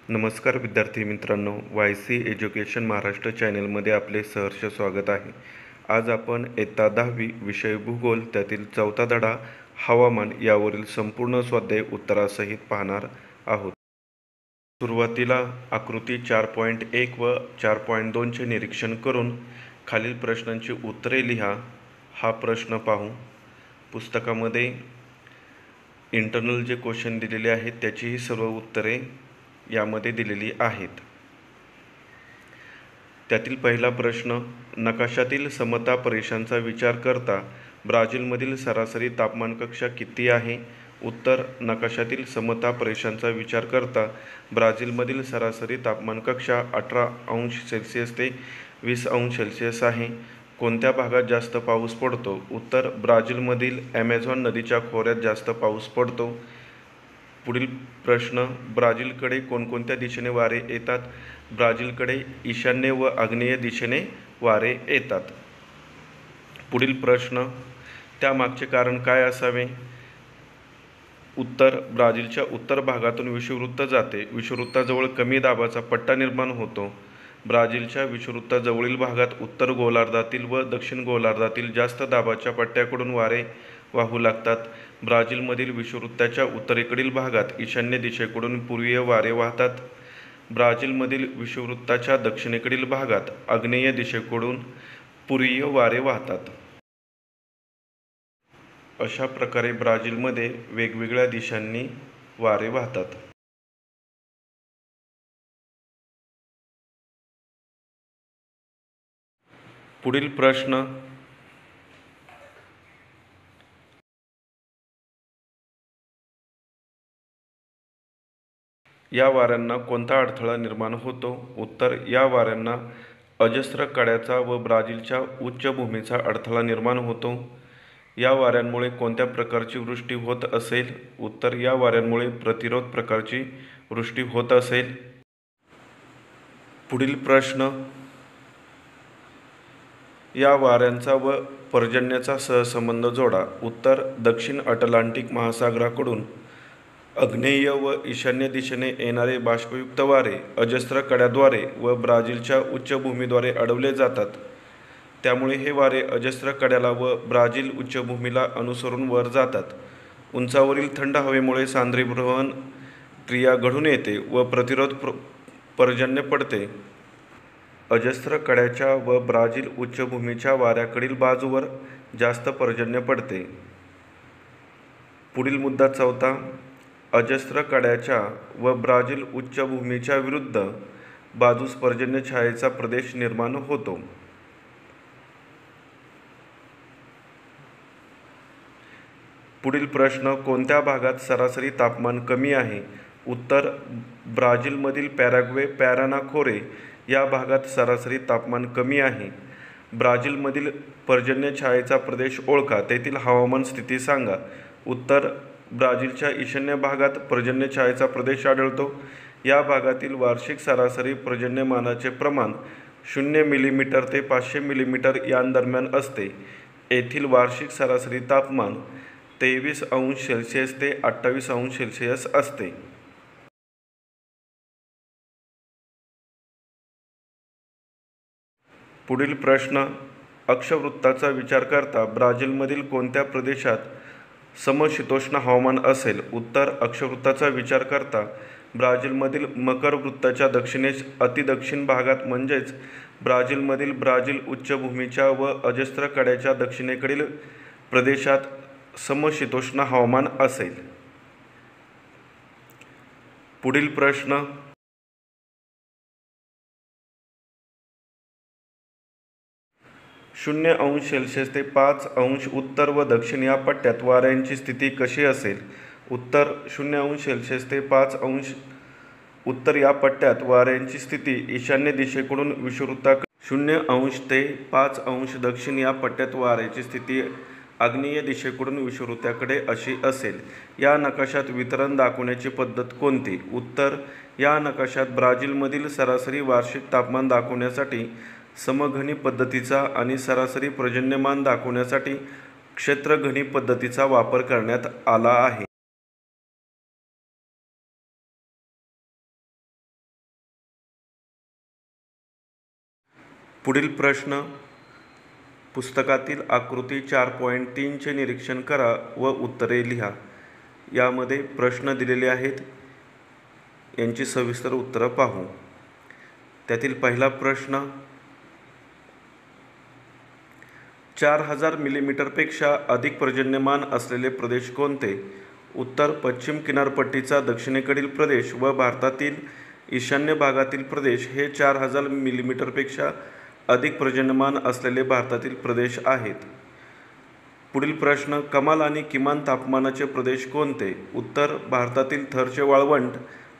नमस्कार विद्यार्थी मित्रांनो, वाय सी एज्युकेशन महाराष्ट्र चॅनलमध्ये आपले सहर्ष स्वागत आहे. आज आपण इयत्ता 10वी विषय भूगोल त्यातील 4था धडा हवामान यावरील संपूर्ण स्वाध्याय उत्तरासहित पाहणार आहोत. सुरुवातीला आकृती 4.1 व 4.2चे निरीक्षण करून खालील प्रश्नांची उत्तरे लिहा. हा प्रश्न पाहू. पुस्तकामध्ये इंटरनल जे क्वेश्चन दिलेले आहेत त्याचीही सर्व उत्तरे यामध्ये दिलेली आहेत. त्यातील पहिला प्रश्न, नकाशातील समता रेषांचा विचार करता ब्राझीलमधील सरासरी तापमान कक्षा किती आहे? उत्तर, नकाशातील समता रेषांचा विचार करता ब्राझीलमधील सरासरी तापमान कक्षा 18°C ते 20°C आहे. कोणत्या भागात जास्त पाऊस पडतो? उत्तर, ब्राझीलमधील ॲमेझॉन नदीच्या खोऱ्यात जास्त पाऊस पडतो. पुढील प्रश्न, ब्राझीलकडे कोणकोणत्या दिशेने वारे येतात? ब्राझीलकडे ईशान्य व आग्नेय दिशेने वारे येतात. पुढील प्रश्न, त्यामागचे कारण काय असावे? उत्तर, ब्राझीलच्या उत्तर भागातून विषुववृत्त जाते. विषुववृत्ताजवळ कमी दाबाचा पट्टा निर्माण होतो. ब्राझीलच्या विषुववृत्ताजवळील भागात उत्तर गोलार्धातील व दक्षिण गोलार्धातील जास्त दाबाच्या पट्ट्याकडून वारे वाहू लागतात. ब्राझीलमधील विषुववृत्ताच्या उत्तरेकडील भागात ईशान्य दिशेकडून पूर्वीय वारे वाहतात. ब्राझीलमधील विषुववृत्ताच्या दक्षिणेकडील भागात आग्नेय दिशेकडून पूर्वीय वारे वाहतात. अशा प्रकारे ब्राझीलमध्ये वेगवेगळ्या दिशांनी वारे वाहतात. पुढील प्रश्न, या वाऱ्यांना कोणता अडथळा निर्माण होतो? उत्तर, या वाऱ्यांना अजस्र कड्याचा व ब्राझीलच्या उच्चभूमीचा अडथळा निर्माण होतो. या वाऱ्यांमुळे कोणत्या प्रकारची वृष्टी होत असेल? उत्तर, या वाऱ्यांमुळे प्रतिरोध प्रकारची वृष्टी होत असेल. पुढील प्रश्न, या वाऱ्यांचा व पर्जन्याचा सहसंबंध जोडा. उत्तर, दक्षिण अटलांटिक महासागराकडून आग्नेय व ईशान्य दिशेने येणारे बाष्पयुक्त वारे अजस्र कड्याद्वारे व ब्राझीलच्या उच्चभूमीद्वारे अडवले जातात. त्यामुळे हे वारे अजस्र कड्याला व ब्राझील उच्चभूमीला अनुसरून वर जातात. उंचावरील थंड हवेमुळे सांद्रीभवन क्रिया घडून येते व प्रतिरोध पर्जन्य पडते. अजस्र कड्याच्या व ब्राझील उच्चभूमीच्या वाऱ्याकडील बाजूवर जास्त पर्जन्य पडते. पुढील मुद्दा 4था, अजस्र कड्याच्या व ब्राझील उच्चभूमीच्या विरुद्ध बाजूस पर्जन्य छायेचा प्रदेश निर्माण होतो. पुढील प्रश्न, कोणत्या भागात सरासरी तापमान कमी आहे? उत्तर, ब्राझीलमधील पॅराग्वे पॅराना खोरे या भागात सरासरी तापमान कमी आहे. ब्राझीलमधील पर्जन्य छायेचा प्रदेश ओळखा, तेथील हवामान स्थिती सांगा. उत्तर, ब्राझीलच्या ईशान्य भागात पर्जन्य छायेचा प्रदेश आढळतो. या भागातील वार्षिक सरासरी पर्जन्यमानाचे प्रमाण 0 मिलीमीटर ते 500 मिलीमीटर यांदरम्यान असते. येथील वार्षिक सरासरी तापमान 23°C ते 28°C असते. पुढील प्रश्न, अक्षवृत्ताचा विचार करता ब्राझीलमधील कोणत्या प्रदेशात समशीतोष्ण हवामान असेल? उत्तर, अक्षवृत्ताचा विचार करता ब्राझीलमधील मकर वृत्ताच्या दक्षिणेस अतिदक्षिण भागात म्हणजेच ब्राझीलमधील ब्राझील उच्चभूमीच्या व अजस्र कड्याच्या दक्षिणेकडील प्रदेशात समशीतोष्ण हवामान असेल. पुढील प्रश्न, (0°C ते 5° उत्तर व दक्षिण या पट्ट्यात वाऱ्यांची स्थिती कशी असेल? उत्तर, 0°C ते 5° उत्तर या पट्ट्यात वाऱ्यांची स्थिती ईशान्य दिशेकडून विषुववृत्ताकडे 0° ते 5° दक्षिण या पट्ट्यात वाऱ्याची स्थिती आग्नेय दिशेकडून विषुववृत्ताकडे अशी असेल. या नकाशात वितरण दाखवण्याची पद्धत कोणती? उत्तर, या नकाशात ब्राझीलमधील सरासरी वार्षिक तापमान दाखवण्यासाठी समघनी पद्धतीचा आणि सरासरी पर्जन्यमान दाखवण्यासाठी क्षेत्रघनी पद्धतीचा वापर करण्यात आला आहे. पुढील प्रश्न, पुस्तकातील आकृती 4.3चे निरीक्षण करा व उत्तरे लिहा. यामध्ये प्रश्न दिलेले आहेत, यांची सविस्तर उत्तरं पाहू. त्यातील पहिला प्रश्न, 4000 मिलीमीटरपेक्षा अधिक पर्जन्यमान असलेले प्रदेश कोणते? उत्तर, पश्चिम किनारपट्टीचा दक्षिणेकडील प्रदेश व भारतातील ईशान्य भागातील प्रदेश हे 4000 मिलीमीटरपेक्षा अधिक पर्जन्यमान असलेले भारतातील प्रदेश आहेत. पुढील प्रश्न, कमाल आणि किमान तापमानाचे प्रदेश कोणते? उत्तर, भारतातील थरचे वाळवंट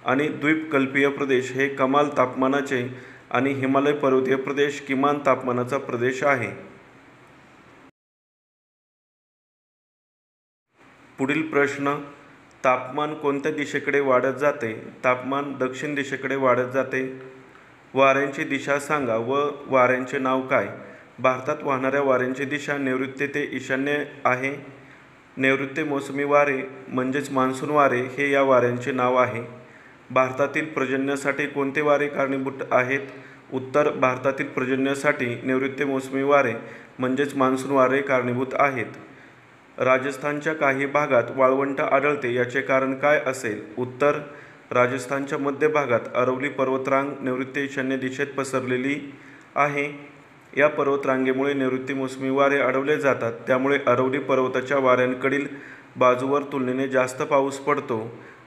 आणि द्वीपकल्पीय प्रदेश हे कमाल तापमानाचे आणि हिमालय पर्वतीय प्रदेश किमान तापमानाचा प्रदेश आहे. पुढील प्रश्न, तापमान कोणत्या दिशेकडे वाढत जाते? तापमान दक्षिण दिशेकडे वाढत जाते. वाऱ्यांची दिशा सांगा व वाऱ्यांचे नाव काय? भारतात वाहणाऱ्या वाऱ्यांची दिशा नैऋत्य ते ईशान्य आहे. नैऋत्य मोसमी वारे म्हणजेच मान्सून वारे हे या वाऱ्यांचे नाव आहे. भारतातील पर्जन्यासाठी कोणते वारे कारणीभूत आहेत? उत्तर, भारतातील पर्जन्यासाठी नैऋत्य मोसमी वारे म्हणजेच मान्सून वारे कारणीभूत आहेत. राजस्थानच्या काही भागात वाळवंट आढळते, याचे कारण काय असेल? उत्तर, राजस्थानच्या मध्य भागात अरवली पर्वतरांग नैऋत्य ईशान्य दिशेत पसरलेली आहे. या पर्वतरांगेमुळे नैऋत्य मोसमी वारे अडवले जातात. त्यामुळे अरवली पर्वताच्या वाऱ्यांकडील बाजूवर तुलनेने जास्त पाऊस पडतो.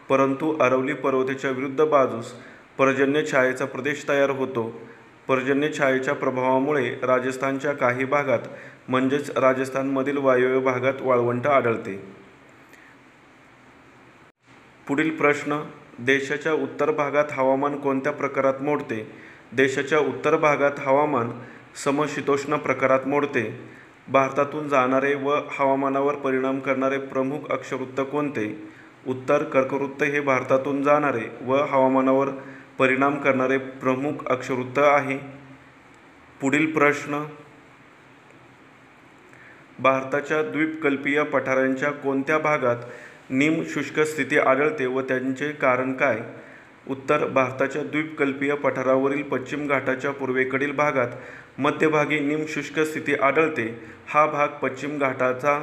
परंतु अरवली पर्वताच्या विरुद्ध बाजूस पर्जन्य छायेचा प्रदेश तयार होतो. पर्जन्य छायेच्या प्रभावामुळे राजस्थानच्या काही भागात म्हणजेच राजस्थानमधील वायव्य भागात वाळवंट आढळते. पुढील प्रश्न, देशाच्या उत्तर भागात हवामान कोणत्या प्रकारात मोडते? देशाच्या उत्तर भागात हवामान समशीतोष्ण प्रकारात मोडते. भारतातून जाणारे व हवामानावर परिणाम करणारे प्रमुख अक्षवृत्त कोणते? उत्तर, कर्कवृत्त हे भारतातून जाणारे व हवामानावर परिणाम करणारे प्रमुख अक्षवृत्त आहे. पुढील प्रश्न, भारताच्या द्वीपकल्पीय पठारांच्या कोणत्या भागात निमशुष्क स्थिती आढळते व त्यांचे कारण काय? उत्तर, भारताच्या द्वीपकल्पीय पठारावरील पश्चिम घाटाच्या पूर्वेकडील भागात मध्यभागी निमशुष्क स्थिती आढळते. हा भाग पश्चिम घाटाचा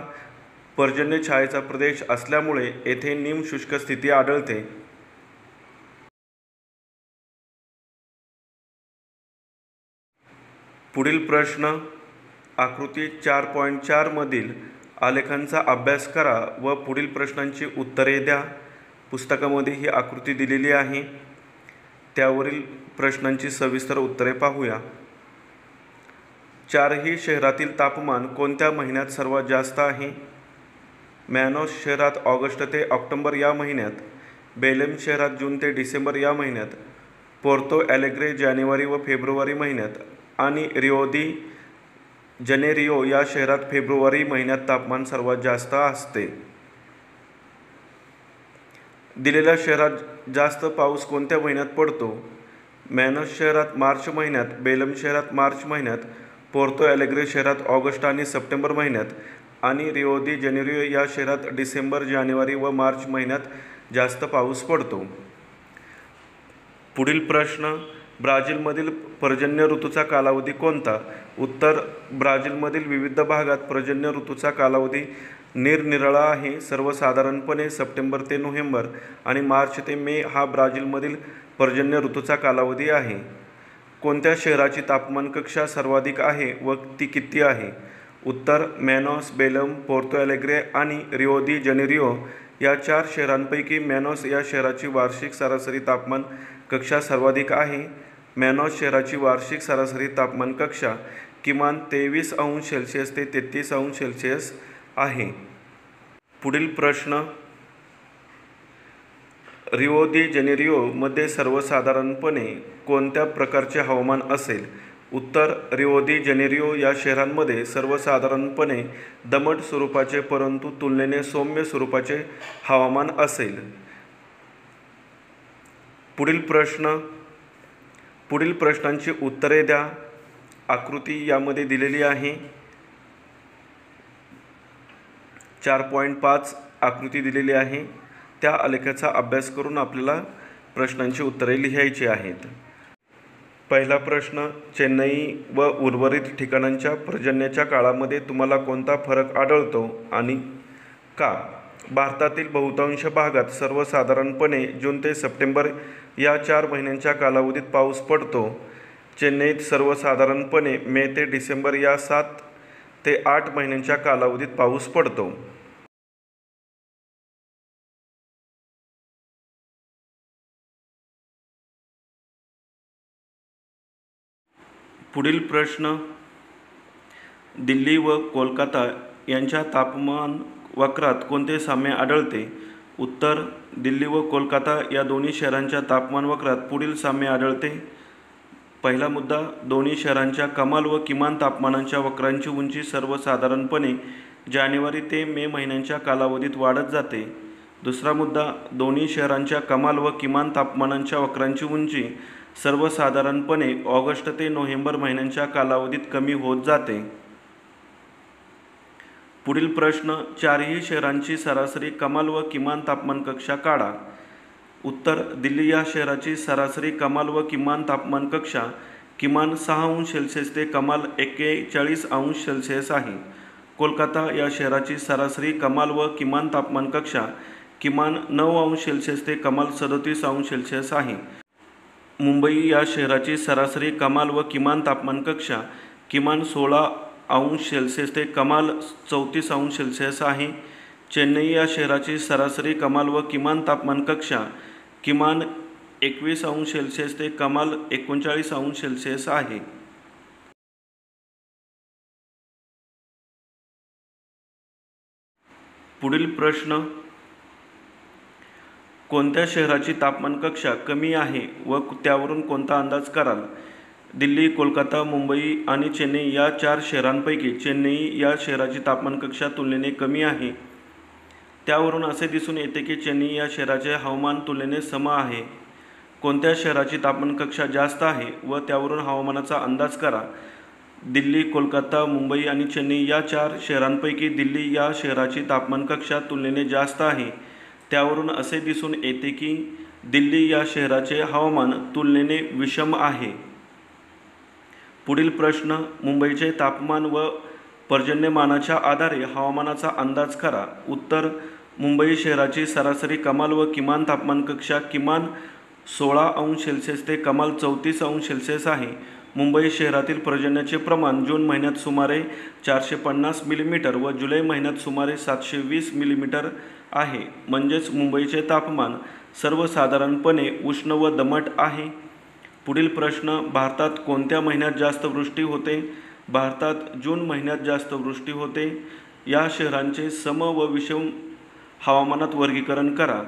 पर्जन्य छायेचा प्रदेश असल्यामुळे येथे निमशुष्क स्थिती आढळते. पुढील प्रश्न, आकृती 4.4 मधील आलेखांचा अभ्यास करा व पुढील प्रश्नांची उत्तरे द्या. पुस्तकामध्ये ही आकृती दिलेली आहे. त्यावरील प्रश्नांची सविस्तर उत्तरे पाहूया. चारही शहरातील तापमान कोणत्या महिन्यात सर्वात जास्त आहे? मॅनोस शहरात ऑगस्ट ते ऑक्टोबर या महिन्यात, बेलेम शहरात जून ते डिसेंबर या महिन्यात, पोर्तो ॲलेग्रे जानेवारी व फेब्रुवारी महिन्यात आणि रिओ दी जनेरिओ या शहरात फेब्रुवारी महिन्यात तापमान सर्वात जास्त असते. दिलेल्या शहरात जास्त पाऊस कोणत्या महिन्यात पडतो? मॅनोस शहरात मार्च महिन्यात, बेलम शहरात मार्च महिन्यात, पोर्तो ॲलेग्रे शहरात ऑगस्ट आणि सप्टेंबर महिन्यात आणि रिओ दी जनेरिओ या शहरात डिसेंबर, जानेवारी व मार्च महिन्यात जास्त पाऊस पडतो. पुढील प्रश्न, ब्राझीलमधील पर्जन्य ऋतूचा कालावधी कोणता? उत्तर, ब्राझीलमधील विविध भागात पर्जन्य ऋतूचा कालावधी निरनिराळा आहे. सर्वसाधारणपणे सप्टेंबर ते नोव्हेंबर आणि मार्च ते मे हा ब्राझीलमधील पर्जन्य ऋतूचा कालावधी आहे. कोणत्या शहराची तापमान कक्षा सर्वाधिक आहे व ती किती आहे? उत्तर, मॅनोस, बेलम, पोर्तो ॲलेग्रे आणि रिओ दी जनेरिओ या 4 शहरांपैकी मॅनोस या शहराची वार्षिक सरासरी तापमान कक्षा सर्वाधिक आहे. मॅनोस शहराची वार्षिक सरासरी तापमान कक्षा किमान 23°C ते 33°C आहे. पुढील प्रश्न, रिओ दी जनेरिओमध्ये सर्वसाधारणपणे कोणत्या प्रकारचे हवामान असेल? उत्तर, रिओ दी जनेरिओ या शहरांमध्ये सर्वसाधारणपणे दमट स्वरूपाचे परंतु तुलनेने सौम्य स्वरूपाचे हवामान असेल. पुढील प्रश्न, पुढील प्रश्नांची उत्तरे द्या. आकृती यामध्ये दिलेली आहे. 4.5 आकृती दिलेली आहे. त्या आलेखाचा अभ्यास करून आपल्याला प्रश्नांची उत्तरे लिहायची आहेत. पहिला प्रश्न, चेन्नई व उर्वरित ठिकाणांच्या पर्जन्याच्या काळामध्ये तुम्हाला कोणता फरक आढळतो आणि का? भारतातील बहुतांश भागात सर्वसाधारणपणे जून ते सप्टेंबर या 4 महिन्यांच्या कालावधीत पाऊस पडतो. चेन्नईत सर्वसाधारणपणे मे ते डिसेंबर या 7 ते 8 महिन्यांच्या कालावधीत पाऊस पडतो. पुढील प्रश्न, दिल्ली व कोलकाता यांच्या तापमान वक्रात कोणते साम्य आढळते? उत्तर, दिल्ली व कोलकाता या दोन्ही शहरांच्या तापमान वक्रात पुढील साम्य आढळते. पहिला मुद्दा, दोन्ही शहरांच्या कमाल व किमान तापमानांच्या वक्रांची उंची सर्वसाधारणपणे जानेवारी ते मे महिन्यांच्या कालावधीत वाढत जाते. दुसरा मुद्दा, दोन्ही शहरांच्या कमाल व किमान तापमानांच्या वक्रांची उंची सर्वसाधारणपणे ऑगस्ट ते नोव्हेंबर महिन्यांच्या कालावधीत कमी होत जाते. पुढील प्रश्न, चारही शहरांची सरासरी कमाल व किमान तापमान कक्षा काढा. उत्तर, दिल्ली या शहराची सरासरी कमाल व किमान तापमान कक्षा किमान 6° ते कमाल 41° आहे. कोलकाता या शहराची सरासरी कमाल व किमान तापमान कक्षा किमान 9° ते कमाल 37° आहे. मुंबई या शहराची सरासरी कमाल व किमान तापमान कक्षा किमान 16° ते कमाल 34° आहे. चेन्नई या शहराची सरासरी कमाल व किमान तापमान कक्षा किमान 21° ते कमाल 39° आहे. पुढील प्रश्न, कोणत्या शहराची तापमान कक्षा कमी आहे व त्यावरून कोणता अंदाज कराल? दिल्ली, कोलकाता, मुंबई आणि चेन्नई या 4 शहरांपैकी चेन्नई या शहराची तापमान कक्षा तुलनेने कमी आहे. त्यावरून असे दिसून येते की चेन्नई या शहराचे हवामान तुलनेने सम आहे. कोणत्या शहराची तापमान कक्षा जास्त आहे व त्यावरून हवामानाचा अंदाज करा? दिल्ली, कोलकाता, मुंबई आणि चेन्नई या 4 शहरांपैकी दिल्ली या शहराची तापमान कक्षा तुलनेने जास्त आहे. त्यावरून असे दिसून येते की दिल्ली या शहराचे हवामान तुलनेने विषम आहे. पुढील प्रश्न, मुंबईचे तापमान व पर्जन्यमानाच्या आधारे हवामानाचा अंदाज करा. उत्तर, मुंबई शहराची सरासरी कमाल व किमान तापमान कक्षा किमान 16° ते कमाल 34° आहे. मुंबई शहरातील पर्जन्याचे प्रमाण जून महिन्यात सुमारे 450 मिलीमीटर व जुलै महिन्यात सुमारे 720 मिलीमीटर आहे. म्हणजेच मुंबईचे तापमान सर्वसाधारणपणे उष्ण व दमट आहे. पुढील प्रश्न, भारतात कोणत्या महिन्यात जास्त वृष्टी होते? भारतात जून महिन्यात जास्त वृष्टी होते. या शहरांचे सम व विषम हवामानात वर्गीकरण करा.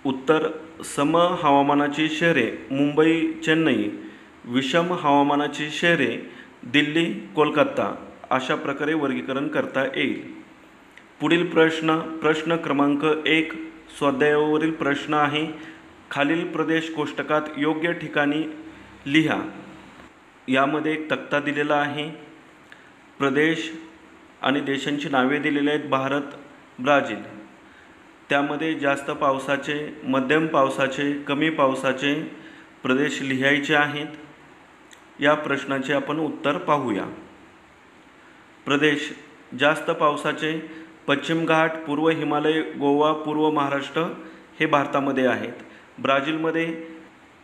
उत्तर, सम हवामानाची शहरे मुंबई, चेन्नई, विषम हवामानाची शहरे दिल्ली, कोलकाता अशा प्रकारे वर्गीकरण करता येईल. पुढील प्रश्न, प्रश्न क्रमांक 1 स्वाध्यायावरील प्रश्न आहे. खालील प्रदेश कोष्टकात योग्य ठिकाणी लिहा. यामध्ये एक तक्ता दिलेला आहे. प्रदेश आणि देशांची नावे दिलेली आहेत. भारत, ब्राझील. त्यामध्ये जास्त पावसाचे, मध्यम पावसाचे, कमी पावसाचे प्रदेश लिहायचे आहेत. या प्रश्नाचे आपण उत्तर पाहूया. प्रदेश जास्त पावसाचे पश्चिम घाट, पूर्व हिमालय, गोवा, पूर्व महाराष्ट्र हे भारतामध्ये आहेत. ब्राझीलमध्ये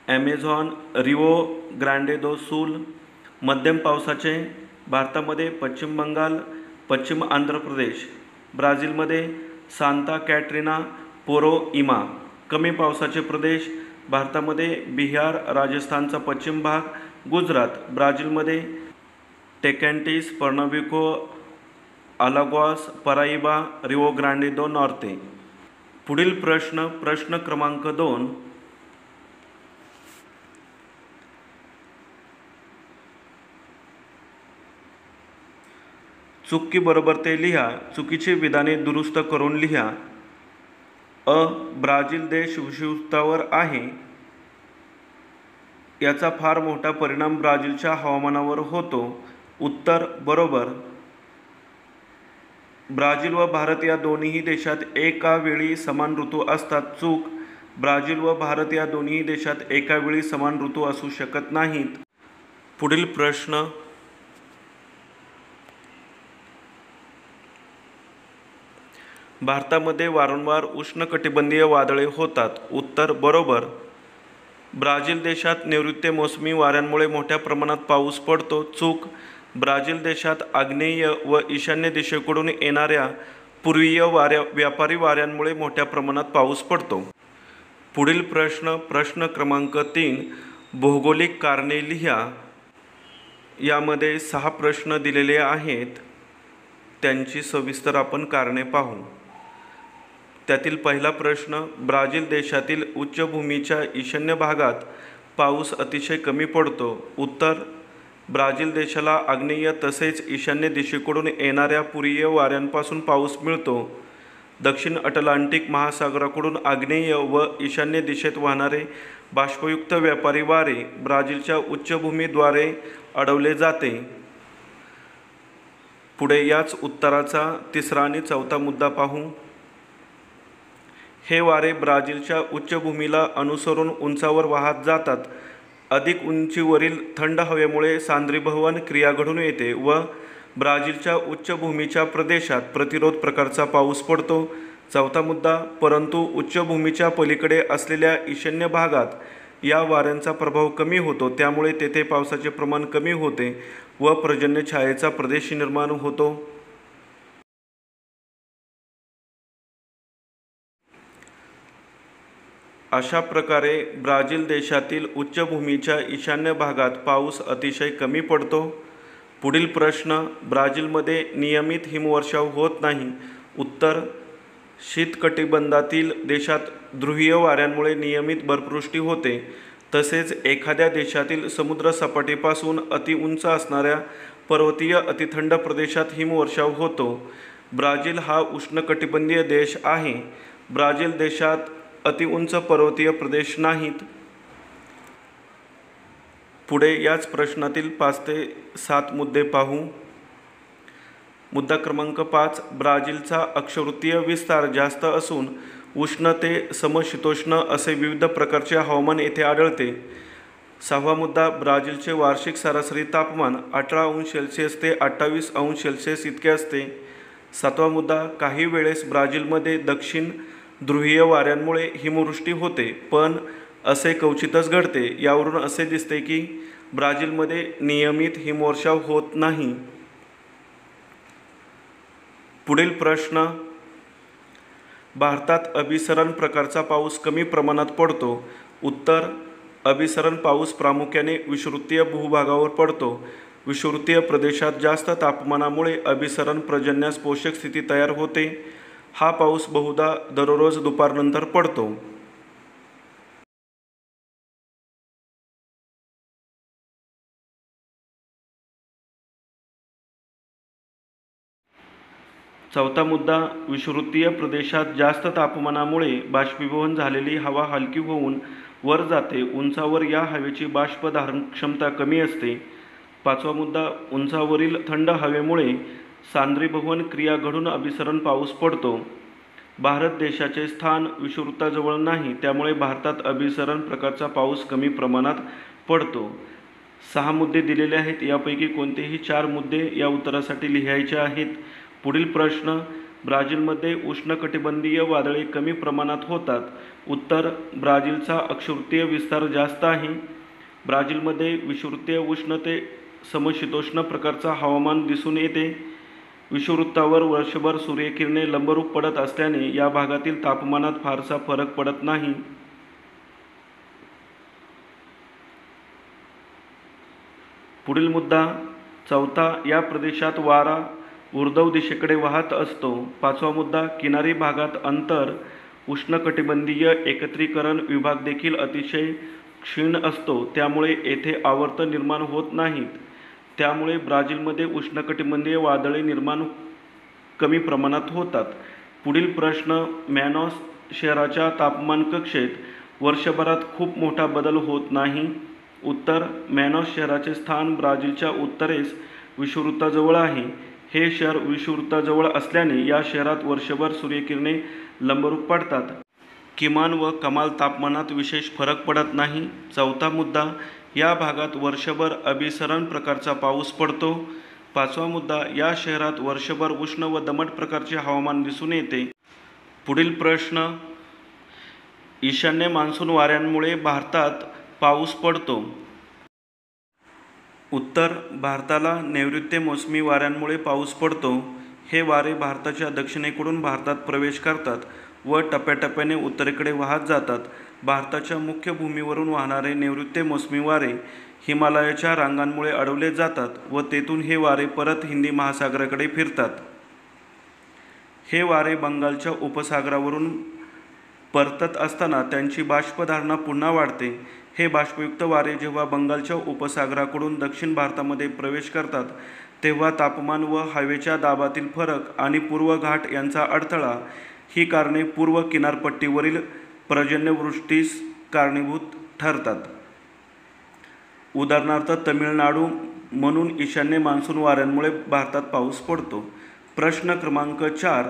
ॲमेझॉन, रिओ ग्रांडे दो सुल. मध्यम पावसाचे भारतामध्ये पश्चिम बंगाल, पश्चिम आंध्र प्रदेश. ब्राझीलमध्ये सांता कॅटरिना, पोरोइमा. कमी पावसाचे प्रदेश भारतामध्ये बिहार, राजस्थानचा पश्चिम भाग, गुजरात. ब्राझीलमध्ये टेकॅन्टिस, पर्नाबिको, अलागॉस, पराइबा, रिओ ग्रांडे दो नॉर्ते. पुढील प्रश्न, प्रश्न क्रमांक 2. चुकी बरोबर ते लिहा. चुकीची विधाने दुरुस्त करून लिहा. अ, ब्राझील देश विषुववृत्तावर आहे. याचा फार मोठा परिणाम ब्राझीलच्या हवामानावर होतो. उत्तर बरोबर. ब्राझील व भारत या दोन्ही देशात एका वेळी समान ऋतू असतात. चूक, ब्राझील व भारत या दोन्ही देशात एका वेळी समान ऋतू असू शकत नाहीत. पुढील प्रश्न. भारतामध्ये वारंवार उष्णकटिबंधीय वादळे होतात. उत्तर बरोबर. ब्राझील देशात नैऋत्य मोसमी वाऱ्यांमुळे मोठ्या प्रमाणात पाऊस पडतो. चूक. ब्राझील देशात आग्नेय व ईशान्य दिशेकडून येणाऱ्या पूर्वीय व्यापारी वाऱ्यांमुळे मोठ्या प्रमाणात पाऊस पडतो. पुढील प्रश्न. प्रश्न क्रमांक 3. भौगोलिक कारणे लिहा. यामध्ये 6 प्रश्न दिलेले आहेत. त्यांची सविस्तर आपण कारणे पाहू. त्यातील पहिला प्रश्न. ब्राझील देशातील उच्चभूमीच्या ईशान्य भागात पाऊस अतिशय कमी पडतो. उत्तर. ब्राझील देशाला आग्नेय तसेच ईशान्य दिशेकडून येणाऱ्या पूर्वीय वाऱ्यांपासून पाऊस मिळतो. दक्षिण अटलांटिक महासागराकडून आग्नेय व ईशान्य दिशेत वाहणारे बाष्पयुक्त व्यापारी वारे ब्राझीलच्या उच्चभूमीद्वारे अडवले जाते. पुढे याच उत्तराचा तिसरा आणि चौथा मुद्दा पाहू. हे वारे ब्राझीलच्या उच्चभूमीला अनुसरून उंचावर वाहत जातात. अधिक उंचीवरील थंड हवेमुळे सांद्रीभवन क्रिया घडून येते व ब्राझीलच्या उच्चभूमीच्या प्रदेशात प्रतिरोध प्रकारचा पाऊस पडतो. चौथा मुद्दा. परंतु उच्चभूमीच्या पलीकडे असलेल्या ईशान्य भागात या वाऱ्यांचा प्रभाव कमी होतो, त्यामुळे तेथे पावसाचे प्रमाण कमी होते व पर्जन्य छायेचा प्रदेश निर्माण होतो. अशा प्रकारे ब्राझील देशातील उच्चभूमीच्या ईशान्य भागात पाऊस अतिशय कमी पडतो. पुढील प्रश्न. ब्राझीलमध्ये नियमित हिमवर्षाव होत नाही. उत्तर. शीतकटिबंधातील देशात ध्रुवीय वाऱ्यांमुळे नियमित बर्फवृष्टी होते. तसेच एखाद्या देशातील समुद्रसपाटीपासून अतिउंच असणाऱ्या पर्वतीय अतिथंड प्रदेशात हिमवर्षाव होतो. ब्राझील हा उष्णकटिबंधीय देश आहे. ब्राझील देशात अतिउंच पर्वतीय प्रदेश नाहीत. पुढे याच प्रश्नातील 5 ते 7 मुद्दे पाहू. मुद्दा क्रमांक 5. ब्राझीलचा अक्षवृत्तीय विस्तार जास्त असून उष्ण ते समशीतोष्ण असे विविध प्रकारचे हवामान येथे आढळते. 6वा मुद्दा. ब्राझीलचे वार्षिक सरासरी तापमान 18° ते 28° इतके असते. 7वा मुद्दा. काही वेळेस ब्राझीलमध्ये दक्षिण ध्रुवीय वाऱ्यांमुळे हिमवृष्टी होते, पण असे क्वचितच घडते. यावरून असे दिसते की ब्राझीलमध्ये नियमित हिमवर्षाव होत नाही. पुढील प्रश्न. भारतात अभिसरण प्रकारचा पाऊस कमी प्रमाणात पडतो. उत्तर. अभिसरण पाऊस प्रामुख्याने विषुववृत्तीय भूभागावर पडतो. विषुववृत्तीय प्रदेशात जास्त तापमानामुळे अभिसरण पर्जन्यास पोषक स्थिती तयार होते. हा पाऊस बहुधा दररोज दुपारनंतर पडतो. चौथा मुद्दा. विषुववृत्तीय प्रदेशात जास्त तापमानामुळे बाष्पीभवन झालेली हवा हलकी होऊन वर जाते. उंचावर या हवेची बाष्प धारण क्षमता कमी असते. 5वा मुद्दा. उंचावरील थंड हवेमुळे सांद्रीभवन क्रिया घडून अभिसरण पाऊस पडतो. भारत देशाचे स्थान विषुववृत्ताजवळ नाही, त्यामुळे भारतात अभिसरण प्रकारचा पाऊस कमी प्रमाणात पडतो. 6 मुद्दे दिलेले आहेत. यापैकी कोणतेही 4 मुद्दे या उत्तरासाठी लिहायचे आहेत. पुढील प्रश्न. ब्राझीलमध्ये उष्णकटिबंधीय वादळे कमी प्रमाणात होतात. उत्तर. ब्राझीलचा अक्षवृत्तीय विस्तार जास्त आहे. ब्राझीलमध्ये विषुववृत्तीय उष्ण ते समशीतोष्ण प्रकारचा हवामान दिसून येते. विषुववृत्तावर वर्षभर सूर्यकिरणे लंबरूप पडत असल्याने या भागातील तापमानात फारसा फरक पडत नाही. पुढील मुद्दा. चौथा. या प्रदेशात वारा ऊर्ध्व दिशेकडे वाहत असतो. 5वा मुद्दा. किनारी भागात अंतर उष्णकटिबंधीय एकत्रीकरण विभाग देखील अतिशय क्षीण असतो, त्यामुळे येथे आवर्त निर्माण होत नाहीत. त्यामुळे ब्राझीलमध्ये उष्णकटिबंधीय वादळे निर्माण कमी प्रमाणात होतात. पुढील प्रश्न. मॅनॉस शहराच्या तापमान कक्षेत वर्षभरात खूप मोठा बदल होत नाही. उत्तर. मॅनॉस शहराचे स्थान ब्राझीलच्या उत्तरेस विषुववृत्ताजवळ आहे. हे शहर विषुववृत्ताजवळ असल्याने या शहरात वर्षभर सूर्यकिरणे लंबरूप पडतात. किमान व कमाल तापमानात विशेष फरक पडत नाही. चौथा मुद्दा, या भागात वर्षभर अभिसरण प्रकारचा पाऊस पडतो. पाचवा मुद्दा, या शहरात वर्षभर उष्ण व दमट प्रकारचे हवामान दिसून येते. पुढील प्रश्न, ईशान्य मान्सून वाऱ्यांमुळे भारतात पाऊस पडतो. उत्तर, भारताला नैऋत्य मोसमी वाऱ्यांमुळे पाऊस पडतो. हे वारे भारताच्या दक्षिणेकडून भारतात प्रवेश करतात व टप्प्याटप्प्याने उत्तरेकडे वाहत जातात. भारताच्या मुख्य भूमीवरून वाहणारे नैऋत्य मोसमी वारे हिमालयाच्या रांगांमुळे अडवले जातात व तेथून हे वारे परत हिंदी महासागराकडे फिरतात. हे वारे बंगालच्या उपसागरावरून परतत असताना त्यांची बाष्पधारणा पुन्हा वाढते. हे बाष्पयुक्त वारे जेव्हा बंगालच्या उपसागराकडून दक्षिण भारतामध्ये प्रवेश करतात तेव्हा तापमान व हवेच्या दाबातील फरक आणि पूर्व घाट यांचा अडथळा ही कारणे पूर्व किनारपट्टीवरील पर्जन्यवृष्टीस कारणीभूत ठरतात. उदाहरणार्थ तमिळनाडू म्हणून ईशान्य मान्सून वाऱ्यांमुळे भारतात पाऊस पडतो. प्रश्न क्रमांक 4,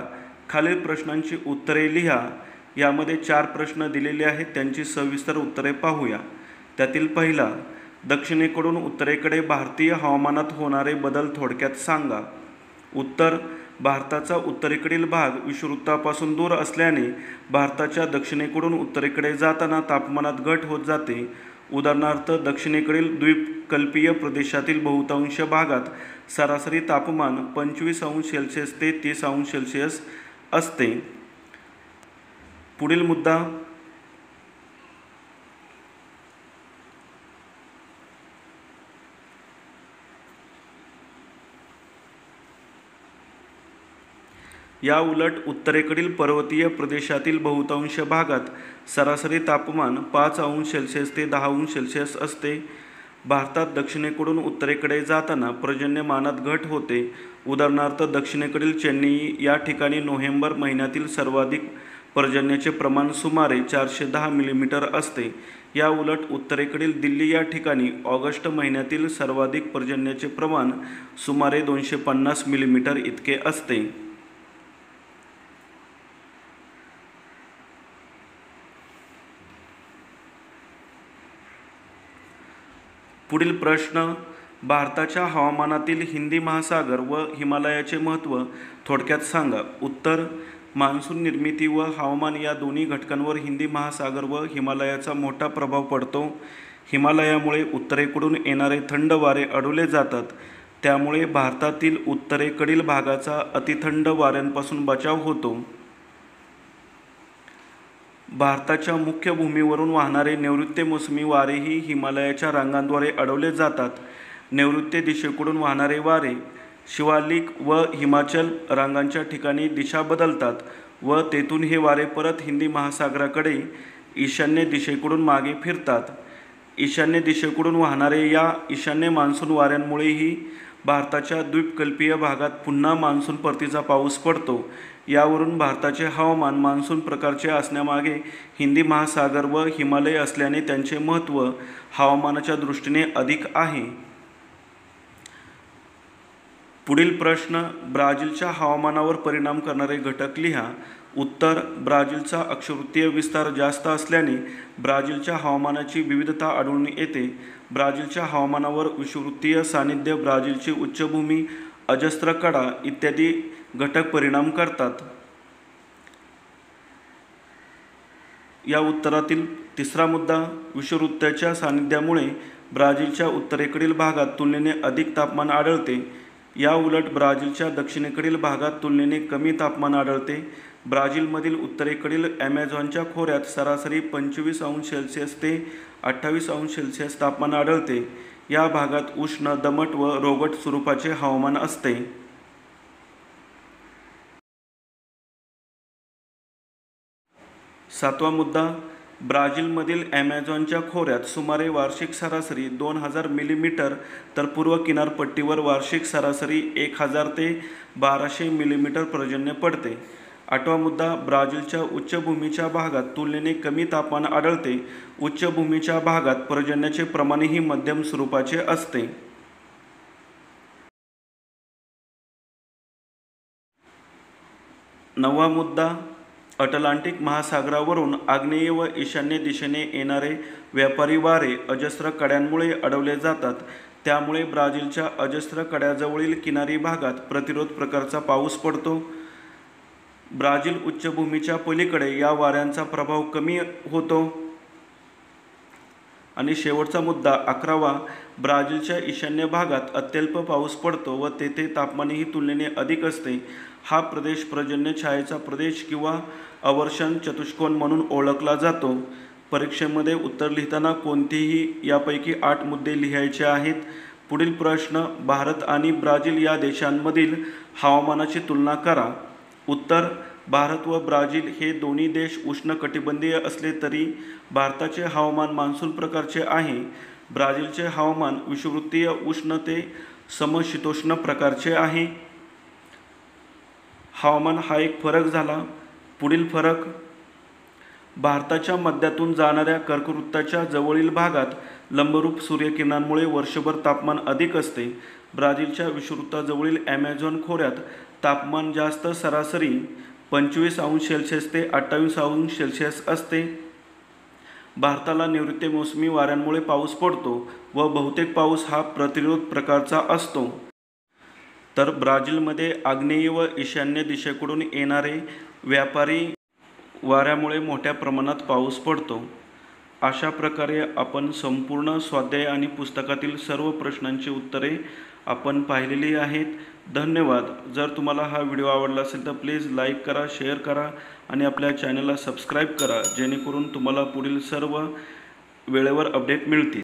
खालील प्रश्नांची उत्तरे लिहा. यामध्ये 4 प्रश्न दिलेले आहेत, त्यांची सविस्तर उत्तरे पाहूया. त्यातील पहिला, दक्षिणेकडून उत्तरेकडे भारतीय हवामानात होणारे बदल थोडक्यात सांगा. उत्तर, भारताचा उत्तरेकडील भाग विषुववृत्तापासून दूर असल्याने भारताच्या दक्षिणेकडून उत्तरेकडे जाताना तापमानात घट होत जाते. उदाहरणार्थ दक्षिणेकडील द्वीपकल्पीय प्रदेशातील बहुतांश भागात सरासरी तापमान 25°C ते 30°C असते. पुढील मुद्दा, या उलट उत्तरेकडील पर्वतीय प्रदेशातील बहुतांश भागात सरासरी तापमान 5°C ते 10°C असते. भारतात दक्षिणेकडून उत्तरेकडे जाताना पर्जन्यमानात घट होते. उदाहरणार्थ दक्षिणेकडील चेन्नई या ठिकाणी नोव्हेंबर महिन्यातील सर्वाधिक पर्जन्याचे प्रमाण सुमारे 410 मिलीमीटर असते. या उलट उत्तरेकडील दिल्ली या ठिकाणी ऑगस्ट महिन्यातील सर्वाधिक पर्जन्याचे प्रमाण सुमारे 250 मिलीमीटर इतके असते. पुढील प्रश्न, भारताच्या हवामानातील हिंदी महासागर व हिमालयाचे महत्त्व थोडक्यात सांगा. उत्तर, मान्सून निर्मिती व हवामान या दोन्ही घटकांवर हिंदी महासागर व हिमालयाचा मोठा प्रभाव पडतो. हिमालयामुळे उत्तरेकडून येणारे थंड वारे अडवले जातात. त्यामुळे भारतातील उत्तरेकडील भागाचा अतिथंड वाऱ्यांपासून बचाव होतो. भारताच्या मुख्य भूमीवरून वाहणारे नैऋत्य मोसमी वारेही हिमालयाच्या रांगांद्वारे अडवले जातात. नैऋत्य दिशेकडून वाहणारे वारे शिवालिक व हिमाचल रांगांच्या ठिकाणी दिशा बदलतात व तेथून हे वारे परत हिंदी महासागराकडे ईशान्य दिशेकडून मागे फिरतात. ईशान्य दिशेकडून वाहणारे या ईशान्य मान्सून वाऱ्यांमुळेही भारताच्या द्वीपकल्पीय भागात पुन्हा मान्सून परतीचा पाऊस पडतो. यावरून भारताचे हवामान मान्सून प्रकारचे असण्यामागे हिंदी महासागर व हिमालय असल्याने त्यांचे महत्त्व हवामानाच्या दृष्टीने अधिक आहे. पुढील प्रश्न, ब्राझीलच्या हवामानावर परिणाम करणारे घटक लिहा. उत्तर, ब्राझीलचा अक्षवृत्तीय विस्तार जास्त असल्याने ब्राझीलच्या हवामानाची विविधता आढळून येते. ब्राझीलच्या हवामानावर विषुववृत्तीय सान्निध्य, ब्राझीलची उच्चभूमी, अजस्त्र कडा इत्यादी घटक परिणाम करतात. या उत्तरातील तिसरा मुद्दा, विषुववृत्ताच्या सान्निध्यामुळे ब्राझीलच्या उत्तरेकडील भागात तुलनेने अधिक तापमान आढळते. या उलट ब्राझीलच्या दक्षिणेकडील भागात तुलनेने कमी तापमान आढळते. ब्राझीलमधील उत्तरेकडील ॲमेझॉनच्या खोऱ्यात सरासरी 25°C ते 28°C तापमान आढळते. या भागात उष्ण, दमट व रोगट स्वरूपाचे हवामान असते. सातवा मुद्दा, ब्राझीलमधील ॲमेझॉनच्या खोऱ्यात सुमारे वार्षिक सरासरी 2000 मिलीमीटर तर पूर्व किनारपट्टीवर वार्षिक सरासरी 1000 ते 1200 मिलीमीटर पर्जन्य पडते. आठवा मुद्दा, ब्राझीलच्या उच्चभूमीच्या भागात तुलनेने कमी तापमान आढळते. उच्चभूमीच्या भागात पर्जन्याचे प्रमाणही मध्यम स्वरूपाचे असते. नववा मुद्दा, अटलांटिक महासागरावरून आग्नेय व ईशान्य दिशेने येणारे व्यापारी वारे अजस्र कड्यांमुळे अडवले जातात. त्यामुळे ब्राझीलच्या अजस्र कड्याजवळील किनारी भागात प्रतिरोध प्रकारचा पाऊस पडतो. ब्राझील उच्चभूमीच्या पलीकडे या वाऱ्यांचा प्रभाव कमी होतो. आणि शेवटचा मुद्दा 11वा, ब्राझीलच्या ईशान्य भागात अत्यल्प पाऊस पडतो व तेथे तापमानही तुलनेने अधिक असते. हा प्रदेश पर्जन्य छायेचा प्रदेश किंवा अवर्षण चतुष्कोन म्हणून ओळखला जातो. परीक्षेमध्ये उत्तर लिहिताना कोणतेही यापैकी 8 मुद्दे लिहायचे आहेत. पुढील प्रश्न, भारत आणि ब्राझील या देशांमधील हवामानाची तुलना करा. उत्तर, भारत व ब्राझील हे दोन्ही देश उष्णकटिबंधीय असले तरी भारताचे हवामान मान्सून प्रकारचे आहे. ब्राझीलचे हवामान विषुववृत्तीय उष्ण ते समशीतोष्ण प्रकारचे आहे. हवामान हा एक फरक झाला. पुढील फरक, भारताच्या मध्यातून जाणाऱ्या कर्कवृत्ताच्या जवळील भागात लंबरूप सूर्यकिरणांमुळे वर्षभर तापमान अधिक असते. ब्राझीलच्या विषुववृत्ताजवळील ॲमेझॉन खोऱ्यात तापमान जास्त, सरासरी 25°C ते 28°C असते. भारताला नैऋत्य मोसमी वाऱ्यांमुळे पाऊस पडतो व बहुतेक पाऊस हा प्रतिरोध प्रकारचा असतो. तर ब्राझीलमध्ये आग्नेय व ईशान्य दिशेकडून येणारे व्यापारी वाऱ्यामुळे मोठ्या प्रमाणात पाऊस पडतो. अशा प्रकारे आपण संपूर्ण स्वाध्याय आणि पुस्तकातील सर्व प्रश्नांची उत्तरे आपण पाहिलेली आहेत. धन्यवाद. जर तुम्हाला हा व्हिडिओ आवडला असेल तर प्लीज लाईक करा, शेअर करा आणि आपल्या चॅनलला सबस्क्राईब करा, जेणेकरून तुम्हाला पुढील सर्व वेळेवर अपडेट मिळतील.